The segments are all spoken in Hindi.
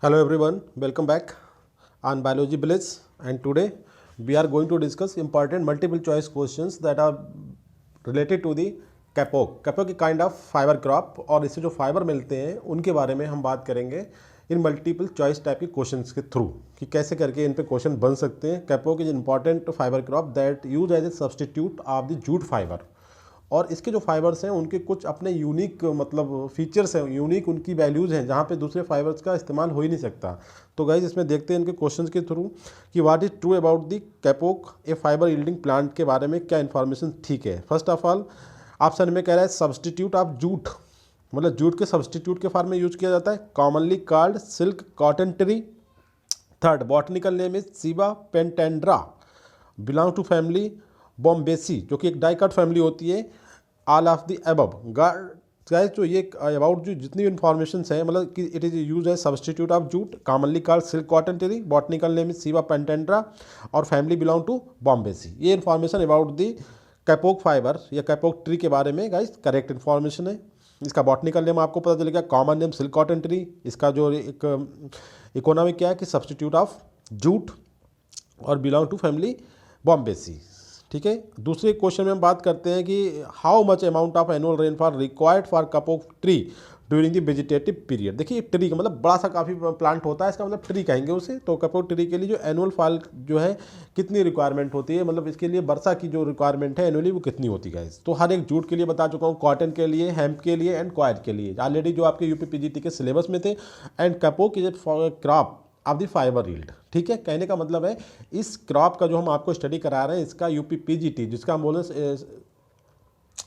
Hello everyone, welcome back on Biology Village, and today we are going to discuss important multiple choice questions that are related to the कैपोक कैपोक की काइंड ऑफ फाइबर क्रॉप और इससे जो फाइबर मिलते हैं उनके बारे में हम बात करेंगे इन मल्टीपल चॉइस टाइप के क्वेश्चंस के थ्रू कि कैसे करके इन पे क्वेश्चन बन सकते हैं। Kapok is important fibre crop that use as a substitute of the jute fibre और इसके जो फाइबर्स हैं उनके कुछ अपने यूनिक मतलब फीचर्स हैं, यूनिक उनकी वैल्यूज़ हैं जहाँ पे दूसरे फाइबर्स का इस्तेमाल हो ही नहीं सकता। तो गाइज इसमें देखते हैं इनके क्वेश्चंस के थ्रू कि what is true about the kapok a fibre yielding plant के बारे में क्या इन्फॉर्मेशन ठीक है। फर्स्ट ऑफ ऑल ऑप्शन में कह रहा है सब्सटीट्यूट ऑफ जूट, मतलब जूट के सब्सटीट्यूट के फॉर्म में यूज किया जाता है, commonly called silk cotton tree. Third botanical name is Ceiba pentandra, belong to family Bombacaceae जो कि एक डाइकट फैमिली होती है। All of the above guys जो ये अबाउट जो जितनी भी इन्फॉर्मेशन है मतलब कि it is use as substitute of jute, commonly called silk cotton tree, botanical name is Ceiba pentandra और फैमिली बिलोंग टू बॉम्बेसी। ये information about the kapok fibre या कैपोक ट्री के बारे में गाइस करेक्ट इन्फॉर्मेशन है। इसका बॉटनिकल नेम आपको पता चलेगा, common name silk cotton tree. इसका जो एक इकोनॉमिक क्या है कि सब्सटीट्यूट ऑफ जूट और बिलोंग टू फैमिली बॉम्बेसी। ठीक है, दूसरे क्वेश्चन में हम बात करते हैं कि how much amount of annual rainfall required for kapok tree during the vegetative period. देखिए ट्री का मतलब बड़ा सा काफ़ी प्लांट होता है, इसका मतलब ट्री कहेंगे उसे। तो कैपोक ट्री के लिए जो एनुअल फॉल जो है कितनी रिक्वायरमेंट होती है, मतलब इसके लिए वर्षा की जो रिक्वायरमेंट है एनुअली वो कितनी होती है। तो हर एक जूट के लिए बता चुका हूँ, कॉटन के लिए, हेम्प के लिए एंड कॉयर के लिए ऑलरेडी जो आपके यूपी पीजीटी के सिलेबस में थे। And kapok is a crop of the fibre yield. ठीक है, कहने का मतलब है इस क्रॉप का जो हम आपको स्टडी करा रहे हैं इसका यूपी पीजीटी जिसका हम बोले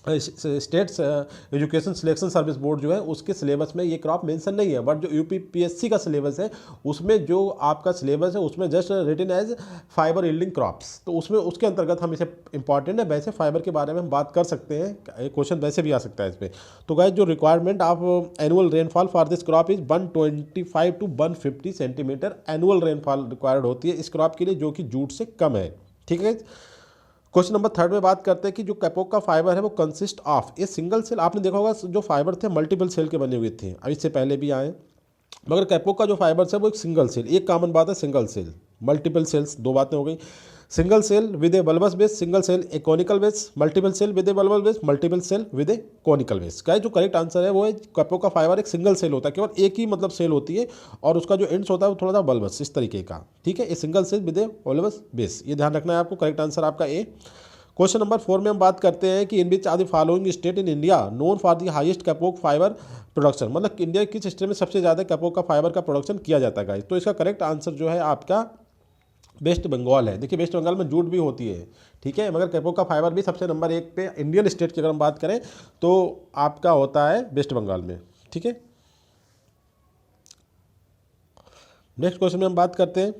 states education selection service board जो है उसके सिलेबस में ये क्रॉप मेंशन नहीं है, बट जो यूपी पीएससी का सिलेबस है उसमें जो आपका सिलेबस है उसमें just written as fibre yielding crops, तो उसमें उसके अंतर्गत हम इसे इंपॉर्टेंट है। वैसे फाइबर के बारे में हम बात कर सकते हैं, एक क्वेश्चन वैसे भी आ सकता है इस पर। तो गाइस जो requirement of annual rainfall for this crop is 125 to 150 centimetre annual rainfall required होती है इस क्रॉप के लिए, जो कि जूट से कम है। ठीक है, क्वेश्चन नंबर थर्ड में बात करते हैं कि जो कैपोक का फाइबर है वो consist of a single cell. आपने देखा होगा जो फाइबर थे मल्टीपल सेल के बने हुए थे, अब इससे पहले भी आए, मगर कैपोक का जो फाइबर है वो एक सिंगल सेल, एक कॉमन बात है सिंगल सेल, मल्टीपल सेल्स दो बातें हो गई। Single cell with a bulbous base, single cell a conical base, multiple cell with a bulbous base, multiple cell with a conical base. क्या जो करेक्ट आंसर है वो है कैपोक का फाइबर एक सिंगल सेल होता है, केवल एक ही मतलब सेल होती है और उसका जो एंड्स होता है वो थोड़ा सा बल्बस इस तरीके का। ठीक है, a single cell with a bulbous base, ये ध्यान रखना है आपको। करेक्ट आंसर आपका ए। क्वेश्चन नंबर 4 में हम बात करते हैं कि in which are the following state in India known for the highest kapok fibre production, मतलब इंडिया किस स्टेट में सबसे ज़्यादा कैपोक का फाइबर का प्रोडक्शन किया जाता है गाइस। तो इसका करेक्ट आंसर जो है आपका वेस्ट बंगाल है। देखिए वेस्ट बंगाल में जूट भी होती है, ठीक है, मगर कैपोक का फाइबर भी सबसे नंबर 1 पे इंडियन स्टेट की अगर हम बात करें तो आपका होता है वेस्ट बंगाल में। ठीक है, नेक्स्ट क्वेश्चन में हम बात करते हैं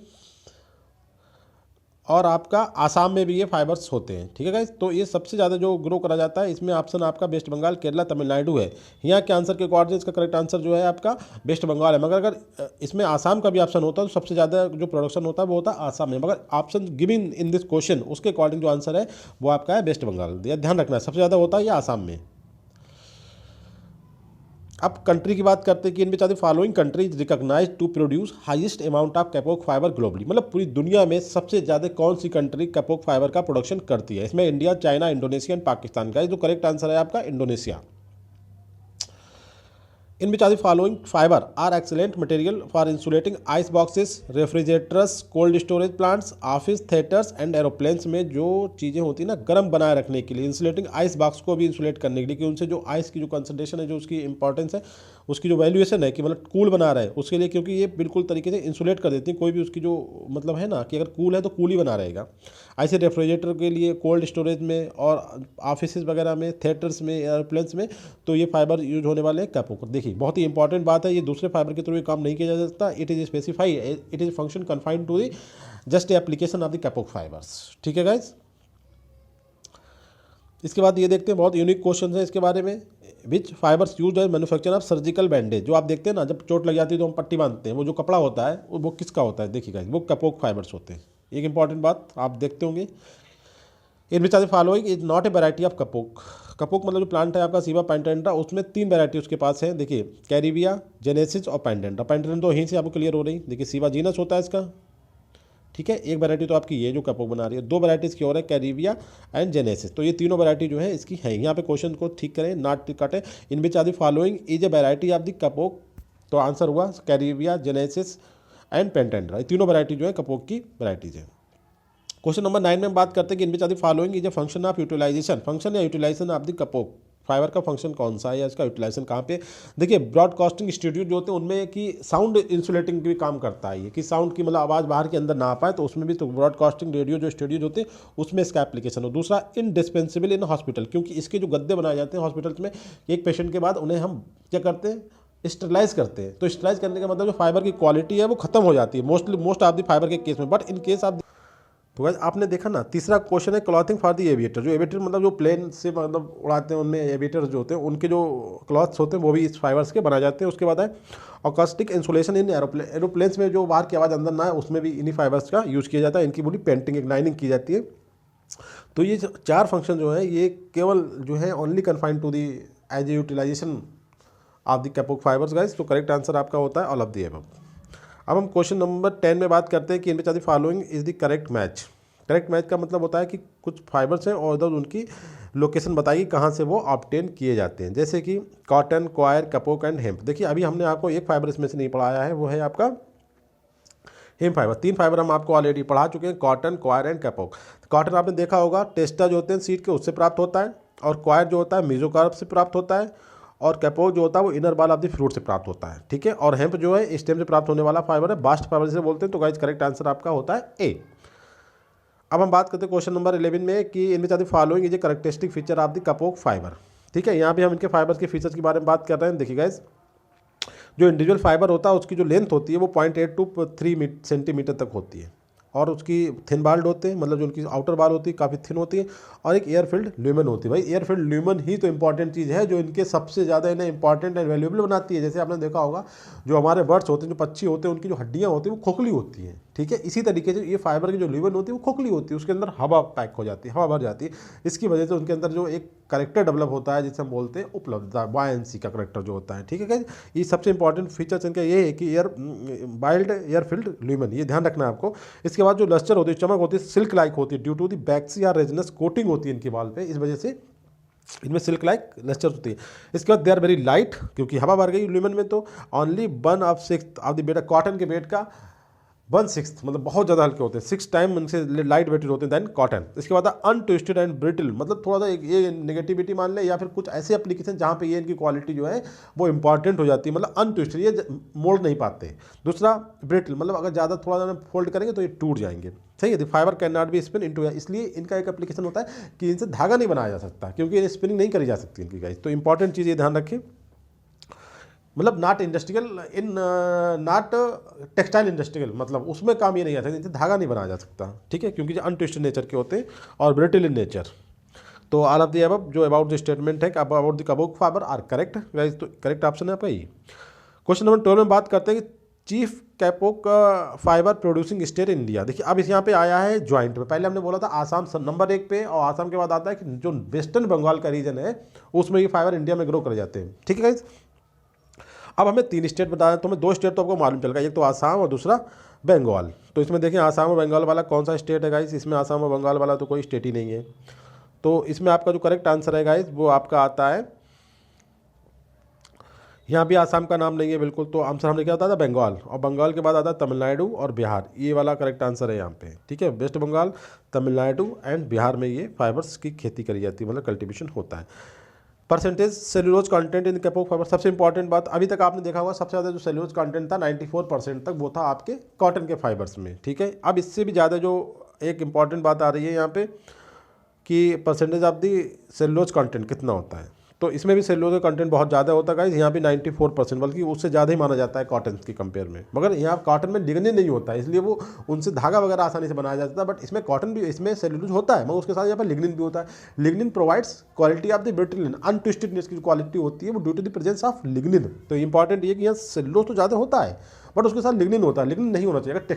और आपका आसाम में भी ये फाइबर्स होते हैं। ठीक है गाइस, तो ये सबसे ज़्यादा जो ग्रो करा जाता है इसमें ऑप्शन आपका वेस्ट बंगाल, केरला, तमिलनाडु है। यहाँ के आंसर के अकॉर्डिंग इसका करेक्ट आंसर जो है आपका वेस्ट बंगाल है, मगर अगर इसमें आसाम का भी ऑप्शन होता है तो सबसे ज़्यादा जो प्रोडक्शन होता है वो होता है आसाम में, मगर option given in this question उसके अकॉर्डिंग जो आंसर है वो आपका है वेस्ट बंगाल। यह ध्यान रखना है, सबसे ज़्यादा होता है ये आसाम में। अब कंट्री की बात करते हैं कि इनमें चाहते following countries recognise to produce highest amount of kapok fibre globally, मतलब पूरी दुनिया में सबसे ज़्यादा कौन सी कंट्री कैपोक फाइबर का प्रोडक्शन करती है। इसमें India, China, Indonesia and Pakistan का, जो करेक्ट आंसर है आपका Indonesia. In which are the following fibre are excellent material for insulating ice boxes, refrigerators, cold storage plants, office, theatres and aeroplanes में जो चीज़ें होती हैं ना गर्म बनाए रखने के लिए, इंसुलेटिंग आइस बॉक्स को भी इंसुलेट करने के लिए कि उनसे जो आइस की जो कंसनट्रेशन है, जो उसकी इंपॉर्टेंस है, उसकी जो वैल्यूएशन है कि मतलब कूल बना रहा है उसके लिए, क्योंकि ये बिल्कुल तरीके से इंसुलेट कर देती है कोई भी उसकी जो मतलब है ना कि अगर कूल है तो कूल ही बना रहेगा। ऐसे रेफ्रिजरेटर के लिए, कोल्ड स्टोरेज में और ऑफिस वगैरह में, थिएटर्स में, एयरप्लेन्स में तो ये फाइबर यूज होने वाले हैं कैपोक। देखिए बहुत ही इंपॉर्टेंट बात है, ये दूसरे फाइबर के थ्रू ये काम नहीं किया जा सकता। It is specify, it is function confined to the just application of the kapok fibres. ठीक है गाइज, इसके बाद ये देखते हैं बहुत यूनिक क्वेश्चन है इसके बारे में। Which fibres use as manufacture of surgical bandage, जो आप देखते हैं ना जब चोट लग जाती है तो हम पट्टी बांधते हैं, वो जो कपड़ा होता है वो किसका होता है, देखिए गाइज वो कैपोक फाइबर्स होते हैं। एक इंपॉर्टेंट बात आप देखते होंगे। In which are the following is not a variety of kapok. Kapok मतलब जो प्लांट है आपका सीवा पेंटेंटा, उसमें 3 वैरायटी उसके पास है। देखिए कैरिविया, जेनेसिस और पेंटेंटा। पेंटेंटा तो यहीं से आपको क्लियर हो रही। देखिए सीवा जीनस होता है इसका, ठीक है। एक वैरायटी तो आपकी ये जो कपोक बना रही है, 2 वैराइटीज़ की और है, कैरिविया एंड जेनेसिस। तो ये तीनों वैरायटी जो है इसकी है। यहाँ पे क्वेश्चन को ठीक करें, नॉट कटे। In which are the following is a variety of the kapok. तो आंसर हुआ कैरिविया, जेनेसिस एंड पेंटेंटा। ये तीनों वैरायटी जो है कपोक की वैरायटीज़ है। क्वेश्चन नंबर 9 में बात करते हैं कि in which are the following is a function of utilisation. Function या utilisation of the kapok fibre का फंक्शन कौन सा है या इसका यूटिलाइजेशन कहाँ पे। देखिए ब्रॉडकास्टिंग स्टूडियो जो होते हैं उनमें कि साउंड इंसुलेटिंग भी काम करता है ये, कि साउंड की मतलब आवाज़ बाहर के अंदर ना आ पाए, तो उसमें भी तो ब्रॉडकास्टिंग रेडियो जो स्टूडियो होते हैं उसमें इसका एप्लीकेशन हो। दूसरा इनडिस्पेंसिबल इन हॉस्पिटल, क्योंकि इसके जो गद्दे बनाए जाते हैं हॉस्पिटल्स में, एक पेशेंट के बाद उन्हें हम क्या करते हैं, स्टरलाइज करते हैं। तो स्टरलाइज करने का मतलब जो फाइबर की क्वालिटी है वो खत्म हो जाती है मोस्ट ऑफ द फाइबर के केस में। बट इन केस ऑफ, तो गाइस आपने देखा ना, तीसरा क्वेश्चन है क्लॉथिंग फॉर द एविएटर। जो एविएटर मतलब जो प्लेन से मतलब उड़ाते हैं उनमें एविएटर जो होते हैं उनके जो क्लॉथ्स होते हैं वो भी इस फाइबर्स के बनाए जाते हैं। उसके बाद है अकॉस्टिक इंसुलेशन इन एरोप्लेन्स में जो बाहर की आवाज़ अंदर ना है उसमें भी इन्हीं फाइबर्स का यूज़ किया जाता है। इनकी पूरी पेंटिंग एक लाइनिंग की जाती है। तो ये 4 फंक्शन जो है ये केवल जो है only confined to the as a utilisation of the kapok fibres guys. तो करेक्ट आंसर आपका होता है ऑल ऑफ द एबव। अब हम क्वेश्चन नंबर 10 में बात करते हैं कि in which are the following is the correct match. Correct match का मतलब होता है कि कुछ फाइबर्स हैं और उधर उनकी लोकेशन बताइए कहाँ से वो ऑब्टेन किए जाते हैं। जैसे कि cotton, coir, kapok and hemp. देखिए अभी हमने आपको एक फाइबर इसमें से नहीं पढ़ाया है, वो है आपका हेम्प फाइबर। 3 फाइबर हम आपको ऑलरेडी पढ़ा चुके हैं, cotton, coir and kapok. Cotton आपने देखा होगा टेस्टा जो होते हैं सीड के उससे प्राप्त होता है, और क्वायर जो होता है मीजोकार्प से प्राप्त होता है, और कैपोक जो होता है वो इनर बाल ऑफ द फ्रूट से प्राप्त होता है, ठीक है। और हेम्प जो है स्टेम से प्राप्त होने वाला फाइबर है, बास्ट फाइबर जिसे बोलते हैं। तो गाइस करेक्ट आंसर आपका होता है ए। अब हम बात करते हैं क्वेश्चन नंबर 11 में कि in which are the following is a characteristic feature of the kapok fibre. ठीक है, यहाँ भी हम इनके फाइबर्स के फीचर्स के बारे में बात कर रहे हैं। देखिए गाइस, जो इंडिविजुअल फाइबर होता है उसकी जो लेंथ होती है वो 0.8 टू 3 सेंटीमीटर तक होती है, और उसकी थिन बाल्ड होते हैं, मतलब जो उनकी आउटर बाल होती है काफ़ी थिन होती है, और एक एयर फिल्ड ल्यूमन होती है। भाई एयर फिल्ड ल्यूमन ही तो इंपॉर्टेंट चीज़ है जो इनके सबसे ज़्यादा इन्हें इंपॉर्टेंट एंड वैल्यूएबल बनाती है। जैसे आपने देखा होगा जो हमारे बर्ड्स होते हैं, जो पक्षी होते हैं, उनकी जो हड्डियाँ होती हैं वो खोखली होती हैं, ठीक है। इसी तरीके से ये फाइबर की जो ल्यूमन होती है वो खोखली होती है, उसके अंदर हवा पैक हो जाती है, हवा भर जाती है। इसकी वजह से उनके अंदर जो एक करेक्टर डेवलप होता है जिसे हम बोलते हैं उपलब्धता, बायंसी का करेक्टर जो होता है, ठीक है। ये सबसे इंपॉर्टेंट फीचर्स इनका ये है कि वाइल्ड एयर फिल्ड ल्यूमन, ये ध्यान रखना है आपको। इसके बाद जो लस्टर होती है, चमक होती है, सिल्क लाइक होती है ड्यू टू दी बैक्सी या रेजनस कोटिंग होती है इनकी बाल पे, इस वजह से इनमें सिल्क लाइक लस्टर होती है। इसके बाद दे आर वेरी लाइट, क्योंकि हवा भर गई ल्यूमन में, तो only 1/6 of the weight, cotton के वेट का 1/6 मतलब बहुत ज़्यादा हल्के होते हैं, 6 टाइम उनसे लाइट वेटेड होते हैं दैन कॉटन। इसके बाद अनट्विस्टेड एंड ब्रिटल, मतलब थोड़ा सा ये नेगेटिविटी मान ले, या फिर कुछ ऐसे एप्लीकेशन जहाँ पे ये इनकी क्वालिटी जो है वो इंपॉर्टेंट हो जाती है, मतलब अनट्विस्टेड, ये मोड़ नहीं पाते। दूसरा ब्रिटल, मतलब अगर ज़्यादा थोड़ा ज़्यादा फोल्ड करेंगे तो ये टूट जाएंगे, सही है। Fibre can not be spin into, इसलिए इनका एक एप्लीकेशन होता है कि इनसे धागा नहीं बनाया जा सकता, क्योंकि ये स्पिनिंग नहीं करी जा सकती इनकी गाइस। तो इंपॉर्टेंट चीज़ ये ध्यान रखें, मतलब not industrial in not textile industrial, मतलब उसमें काम ये नहीं आ सकता, इनसे धागा नहीं बनाया जा सकता, ठीक है, क्योंकि अनट्विस्टेड नेचर के होते हैं और ब्रिटल इन नेचर। तो ऑल ऑफ द अबव जो अबाउट द स्टेटमेंट है about the kapok fibre are correct guys. तो करेक्ट ऑप्शन है आपका ये। क्वेश्चन नंबर 12 में बात करते हैं कि chief kapok fibre producing state India. देखिए अब इस यहाँ पे आया है ज्वाइंट में, पहले हमने बोला था आसाम नंबर 1 पे, और आसाम के बाद आता है कि जो वेस्टर्न बंगाल का रीजन है उसमें ये फाइबर इंडिया में ग्रो कर जाते हैं, ठीक है गाइस। अब हमें 3 स्टेट बता दें, तो हमें 2 स्टेट तो आपको मालूम चल गया, एक तो आसाम और दूसरा बंगाल। तो इसमें देखिए आसाम और बंगाल वाला कौन सा स्टेट है गाइस, इसमें आसाम और बंगाल वाला तो कोई स्टेट ही नहीं है। तो इसमें आपका जो करेक्ट आंसर है गाइस वो आपका आता है, यहाँ भी आसाम का नाम नहीं है बिल्कुल, तो आंसर हमने क्या आता था बंगाल, और बंगाल के बाद आता है तमिलनाडु और बिहार, ये वाला करेक्ट आंसर है यहाँ पे, ठीक है। वेस्ट बंगाल, तमिलनाडु एंड बिहार में ये फाइबर्स की खेती करी जाती है, मतलब कल्टीवेशन होता है। Percentage cellulose content in kapok fibre, सबसे इंपॉर्टेंट बात, अभी तक आपने देखा होगा सबसे ज़्यादा जो सेल्यूलोज कंटेंट था 94% तक वो था आपके कॉटन के फाइबर्स में, ठीक है। अब इससे भी ज़्यादा जो एक इंपॉर्टेंट बात आ रही है यहाँ पे कि percentage of the cellulose content कितना होता है, तो इसमें भी सेल्यूलोज का कंटेंट बहुत ज़्यादा होता है गाइस, यहाँ भी 94%, बल्कि उससे ज़्यादा ही माना जाता है कॉटन की कंपेयर में। मगर यहाँ कॉटन में लिग्निन नहीं होता है, इसलिए वो उनसे धागा वगैरह आसानी से बनाया जाता है, बट इसमें कॉटन भी, इसमें सेल्यूलोज होता है, मगर उसके साथ यहाँ पर लिग्निन भी होता है। Lignin provides quality of the brittleness, untwistedness की जो क्वालिटी होती है वो due to the presence of lignin. तो इंपॉर्टेंट ये कि यहाँ सेल्यूलोज तो ज़्यादा होता है, बट उसके साथ लिग्निन होता है, लिग्निन नहीं होना चाहिए। अगर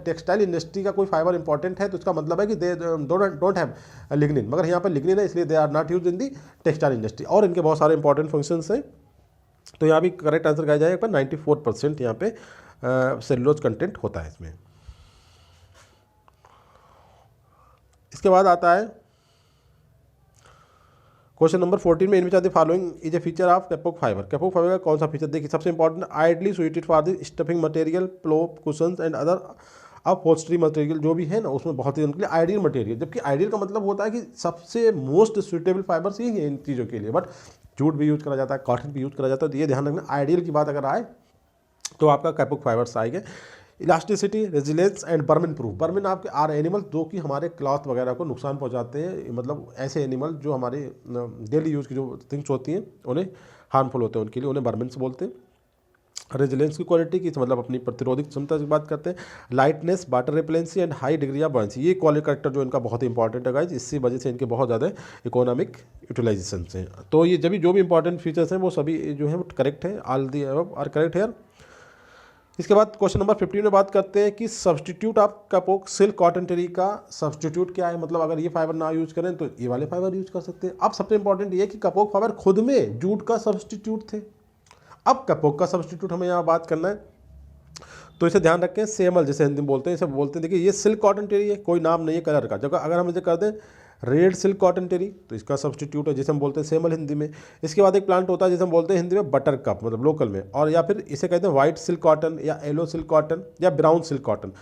टेक्सटाइल इंडस्ट्री का कोई फाइबर इंपॉर्टेंट है तो इसका मतलब है कि दे डोंट हैव लिग्निन, मगर यहाँ पर लिग्निन है इसलिए they are not use in the textile industry. और इनके बहुत सारे इंपॉर्टेंट फंक्शंस हैं, तो यहाँ भी करेक्ट आंसर कहा जाएगा पर 94% यहाँ पे सेलुलोज कंटेंट होता है इसमें। इसके बाद आता है क्वेश्चन नंबर 14 में, in which are the following is a feature of kapok fibre. Kapok fibre का कौन सा फीचर, देखिए सबसे important, ideally suited for the stuffing material, pillow, cushions and other upholstery material जो भी है ना उसमें बहुत ही उनके लिए आइडियल मटेरियल। जबकि आइडियल का मतलब होता है कि सबसे मोस्ट सुइटेबल फाइबर्स ही है इन चीज़ों के लिए, बट जूट भी यूज करा जाता है, कॉटन भी यूज करा जाता है, तो ये ध्यान रखना आइडियल की बात अगर आए तो आपका कैपोक फाइबर्स आएंगे। Elasticity, resilience and vermin proof. Vermin आपके आर एनिमल जो कि हमारे क्लॉथ वगैरह को नुकसान पहुंचाते हैं, मतलब ऐसे एनिमल जो हमारे डेली यूज़ की जो थिंग्स होती हैं उन्हें हार्मफुल होते हैं, उनके लिए उन्हें बर्मिन से बोलते हैं। रेजिलेंस की क्वालिटी की मतलब अपनी प्रतिरोधक क्षमता की बात करते हैं। Lightness, water repellency and high degree of buoyancy, ये क्वालिटी करेक्टर जो इनका बहुत ही इंपॉर्टेंट है गाइस, इसी वजह से इनके बहुत ज़्यादा इकोनॉमिक यूटिलाइजेशन हैं। तो ये जब जो भी इंपॉर्टेंट फीचर्स हैं वो सभी जो है वो करेक्ट है, all the above are correct here. इसके बाद क्वेश्चन नंबर 15 में बात करते हैं कि सब्सटीट्यूट ऑफ कैपोक सिल्क कॉटन टेरी का सब्सटीट्यूट क्या है, मतलब अगर ये फाइबर ना यूज करें तो ये वाले फाइबर यूज कर सकते हैं। अब सबसे इंपॉर्टेंट ये कि कैपोक फाइबर खुद में जूट का सब्सटीट्यूट थे, अब कैपोक का सब्सटीट्यूट हमें यहाँ बात करना है, तो इसे ध्यान रखें। सेमल जैसे हिंदी में बोलते हैं, इसे बोलते हैं, देखिए ये सिल्क कॉटन टेरी है, कोई नाम नहीं है कलर का, जगह अगर हम इसे कर दें रेड सिल्क कॉटन टेरी तो इसका सब्सटीट्यूट है जिसे हम बोलते हैं सेमल हिंदी में। इसके बाद एक प्लांट होता है जिसे हम बोलते हैं हिंदी में बटर कप, मतलब लोकल में, और या फिर इसे कहते हैं वाइट सिल्क कॉटन या येलो सिल्क कॉटन या ब्राउन सिल्क कॉटन।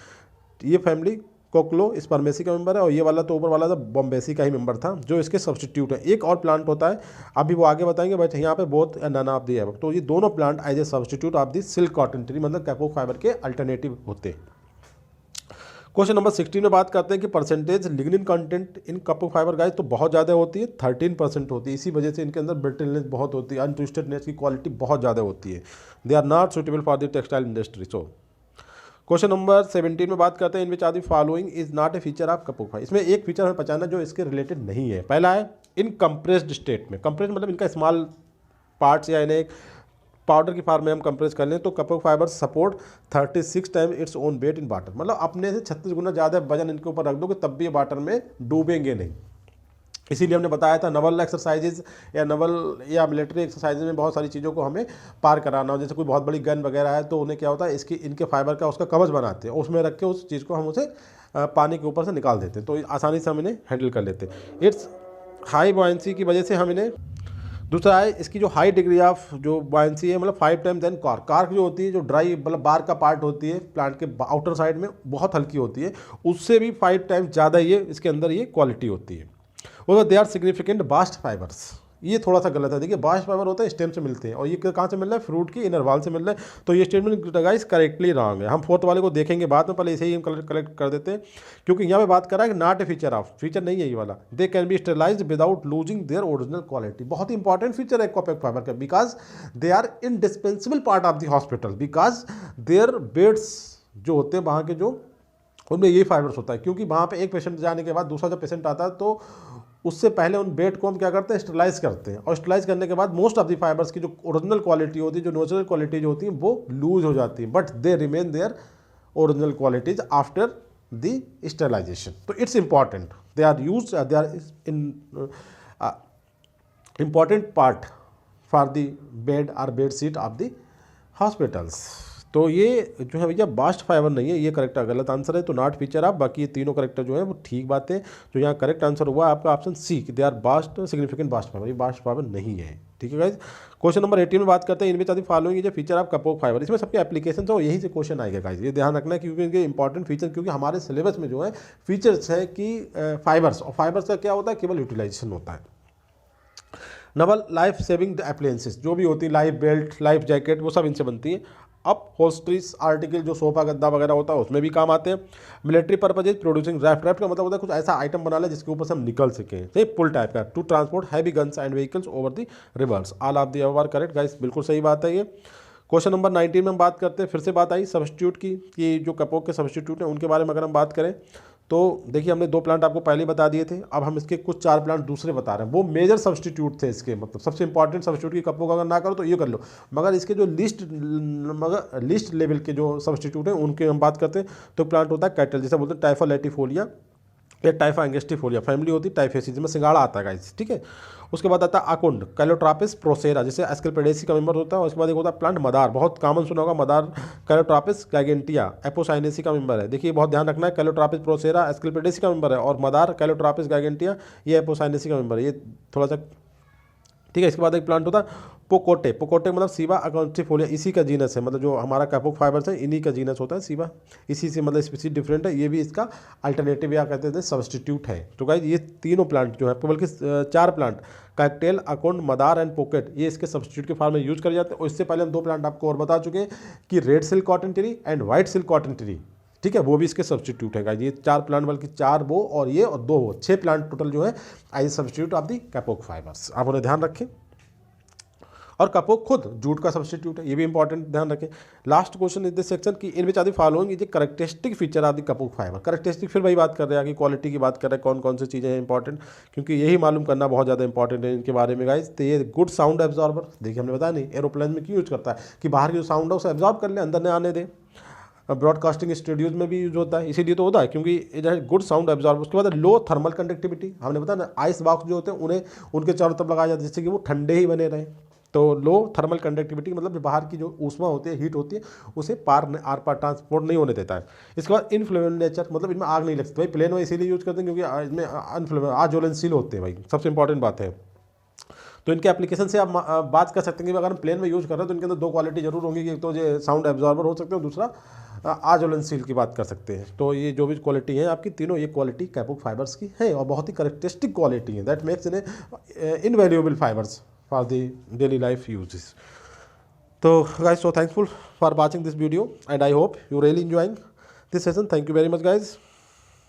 ये फैमिली कोकलो स्पर्मेसी का मेंबर है, और ये वाला तो ऊपर वाला था बॉम्बेसी का ही मेंबर था जो इसके सब्सटीट्यूट है। एक और प्लांट होता है, अभी वो आगे बताएंगे, बट यहाँ पे both none of the above, तो ये दोनों plant as a substitute of the silk cotton tree, मतलब कैपोक फाइबर के अल्टरनेटिव होते हैं। क्वेश्चन नंबर 16 में बात करते हैं कि percentage lignin content in kapok fibre guys तो बहुत ज़्यादा होती है, 13% होती है। इसी वजह से इनके अंदर ब्रिटलनेस बहुत होती है, अनट्विस्टेडनेस की क्वालिटी बहुत ज़्यादा होती है। They are not suitable for the textile industry. So question number 17 में बात करते हैं in which are the following is not a feature of kapok fibre. इसमें एक फीचर हमें पहचानना जो इसके रिलेटेड नहीं है। पहला है इन कंप्रेस्ड स्टेट में, कंप्रेस्ड मतलब इनका स्मॉल पार्ट्स या इन्हें पाउडर की फॉर्म में हम कंप्रेस कर लें तो kapok fibre support 36 time its own weight in water, मतलब अपने से 36 गुना ज़्यादा वजन इनके ऊपर रख दो कि तब भी ये वाटर में डूबेंगे नहीं। इसीलिए हमने बताया था नवल एक्सरसाइजेज या नवल या मिलिट्री एक्सरसाइजेज में बहुत सारी चीज़ों को हमें पार कराना हो, जैसे कोई बहुत बड़ी गन वगैरह है तो उन्हें क्या होता है इसकी इनके फाइबर का उसका कवच बनाते हैं, उसमें रख के उस चीज़ को हम उसे पानी के ऊपर से निकाल देते हैं, तो आसानी से हम इन्हें हैंडल कर लेते हैं। इट्स हाई बॉयंसी की वजह से हम इन्हें, दूसरा है इसकी जो हाई डिग्री ऑफ जो बॉयंसी है, मतलब 5 टाइम देन कार्क। कार्क जो होती है जो ड्राई मतलब बार का पार्ट होती है प्लांट के आउटर साइड में बहुत हल्की होती है, उससे भी 5 टाइम ज़्यादा ये इसके अंदर ये क्वालिटी होती है। वो they are significant bast fibres, ये थोड़ा सा गलत है। देखिए बास्ट फाइबर होता है स्टेम से मिलते हैं और ये कहाँ से मिल रहा है, फ्रूट की इनर वाल से मिल रहा है, तो ये स्टेटमेंट गाइस करेक्टली रॉन्ग है। हम फोर्थ वाले को देखेंगे बाद में, पहले इसे ही हम कलेक्ट कर देते हैं क्योंकि यहाँ पे बात कर रहा है कि not a feature of, feature नहीं है ये वाला। They can be sterilised without losing their original quality, बहुत इंपॉर्टेंट फीचर है कैपोक फाइबर का, because they are indispensable part of the hospital, because their beds जो होते हैं वहाँ के जो उनमें यही फाइबर्स होता है, क्योंकि वहाँ पे एक पेशेंट जाने के बाद दूसरा जब पेशेंट आता है तो उससे पहले उन बेड को हम क्या करते हैं स्टरलाइज करते हैं, और स्टरलाइज करने के बाद मोस्ट ऑफ द फाइबर्स की जो ओरिजिनल क्वालिटी होती है, जो नेचुरल क्वालिटी जो होती है वो लूज हो जाती है, but they remain their original qualities after the sterilisation. तो it's important, they are use, they are in important part for the bed और bed sheet of the hospitals. तो ये जो है भैया बास्ट फाइबर नहीं है, ये करेक्ट गलत आंसर है, तो नॉट फीचर आप, बाकी ये तीनों करेक्टर जो है वो ठीक बात है। जो यहाँ करेक्ट आंसर हुआ आपका option C, they are bast significant bast fibre, ये बास्ट फाइबर नहीं है। ठीक है गाइज। क्वेश्चन नंबर 18 में बात करते हैं इनमें फॉलोइंग जो फीचर ऑफ कैपोक फाइबर, इसमें सबके एप्लीकेशन तो यही से क्वेश्चन आएगा गाइज, ये ध्यान रखना है क्योंकि इनके इंपॉर्टेंट फीचर, क्योंकि हमारे सिलेबस में जो है फीचर्स है कि फाइबर्स, और फाइबर्स का क्या होता है केवल यूटिलाइजेशन होता है। नवल लाइफ सेविंग एप्लायंसेस जो भी होती है, लाइफ बेल्ट, लाइफ जैकेट, वो सब इनसे बनती है। अब होस्ट्रीस आर्टिकल जो सोफा गद्दा वगैरह होता है उसमें भी काम आते हैं। Military purposes producing draft, draft का मतलब होता है कुछ ऐसा आइटम बना ले जिसके ऊपर से हम निकल सकें, सही पुल टाइप का, to transport heavy guns and vehicles over the rivers. All of the above are correct guys, बिल्कुल सही बात है ये। क्वेश्चन नंबर 19 में हम बात करते हैं, फिर से बात आई सब्स्टिट्यूट की कि जो कैपोक के सब्स्टिट्यूट हैं उनके बारे में अगर हम बात करें तो देखिए हमने 2 प्लांट आपको पहले ही बता दिए थे, अब हम इसके कुछ 4 प्लांट दूसरे बता रहे हैं। वो मेजर सब्स्टिट्यूट थे इसके, मतलब सबसे इंपॉर्टेंट सब्स्टिट्यूट की कपोक अगर ना करो तो ये कर लो, मगर इसके जो लिस्ट लेवल के जो सब्स्टिट्यूट हैं उनके हम बात करते हैं। तो प्लांट होता है कैटल, जैसे बोलते हैं टाइफा लैटिफोलिया या टाइफा एंगस्टिफोलिया, फैमिली होती है टाइफेसी, जिसमें सिंगाड़ा आता है गाइस, ठीक है। उसके बाद आता है अकुंड कैलोट्रापिस प्रोसेरा, जैसे एस्केलपेडेसी का मेंबर होता है। उसके बाद एक होता है प्लांट मदार, बहुत कॉमन सुना होगा मदार, कैलोट्रापिस गैगेंटिया एपोसाइनेसी का मेंबर है। देखिए बहुत ध्यान रखना है, कैलोट्रापिस प्रोसेरा एस्केलपेडेसी का मेंबर है और मदार कैलोट्रापिस गैगेंटिया ये एपोसाइनेसी का मेंबर है, ये थोड़ा सा ठीक है। इसके बाद एक प्लांट होता है पोकोटे, पोकोटे मतलब सीवा अकाउंटिफोलिया, इसी का जीनस है, मतलब जो हमारा कैपोक फाइबर्स है इन्हीं का जीनस होता है सीवा, इसी से मतलब स्पीसीज डिफरेंट है, ये भी इसका अल्टरनेटिव या कहते हैं सब्स्टिट्यूट है। तो गाइस ये तीनों प्लांट जो है, बल्कि 4 प्लांट कैक्टेल, अकोंड, मदार एंड पोकेट, ये इसके सब्स्टिट्यूट के फॉर्म में यूज कर जाते हैं। और इससे पहले हम 2 प्लांट आपको और बता चुके हैं कि red silk cotton tree and white silk cotton tree, ठीक है, वो भी इसके सब्स्टिट्यूट है गाइस। ये 4 प्लांट, बल्कि 4 वो और ये और 2 वो, 6 प्लांट टोटल जो है as substitute of the kapok fibers, आप उन्हें ध्यान रखें। और कपोक खुद जूट का सब्स्टिट्यूट है, ये भी इंपॉर्टेंट ध्यान रखें। लास्ट क्वेश्चन इस दिस सेक्शन की in which are the following is the characteristic feature of the kapok fiber. Characteristic फिर वही बात कर रहे हैं कि क्वालिटी की बात कर रहे हैं, कौन कौन सी चीज़ें हैं इंपॉर्टेंट, क्योंकि यही मालूम करना बहुत ज़्यादा इंपॉर्टेंट है इनके बारे में गाइस। तो ये गुड साउंड एब्जॉर्बर, देखिए हमने बताया नहीं एरोप्लेन में क्यों यूज करता है कि बाहर की जो साउंड है उसे एब्जॉर्ब कर ले, अंदर न आने दे। ब्रॉडकास्टिंग स्टूडियोज में भी यूज होता है, इसीलिए तो होता है क्योंकि इधर गुड साउंड एब्जॉर्ब। उसके बाद लो थर्मल कंडक्टिविटी, हमने बताया ना आइस बॉक्स जो होते हैं उन्हें उनके चारों तरफ लगाया जाता है जिससे कि वो ठंडे ही बने रहें। तो लो थर्मल कंडक्टिविटी मतलब जो बाहर की जो ऊष्मा होती है, हीट होती है, उसे आर पार ट्रांसपोर्ट नहीं होने देता है। इसके बाद इनफ्लेमेबल नेचर, मतलब इनमें आग नहीं लगती भाई, प्लेन में इसीलिए यूज करते हैं क्योंकि इसमें अनफ्लेमेबल आज्वलनशील होते हैं भाई, सबसे इंपॉर्टेंट बात है। तो इनके एप्लीकेशन से आप बात कर सकते हैं कि अगर हम प्लेन में यूज कर रहे हैं तो इनके अंदर 2 क्वालिटी जरूर होंगी कि एक तो ये साउंड एब्जॉर्बर हो सकते हैं, दूसरा आज्वलनशील की बात कर सकते हैं। तो ये जो भी क्वालिटी है आपकी तीनों, ये क्वालिटी कैपोक फाइबर्स की है और बहुत ही करेक्टरिस्टिक क्वालिटी है, दैट मेक्स इन्हें invaluable fibres for the daily life uses. So guys, so thankful for watching this video and I hope you really enjoying this session. Thank you very much guys.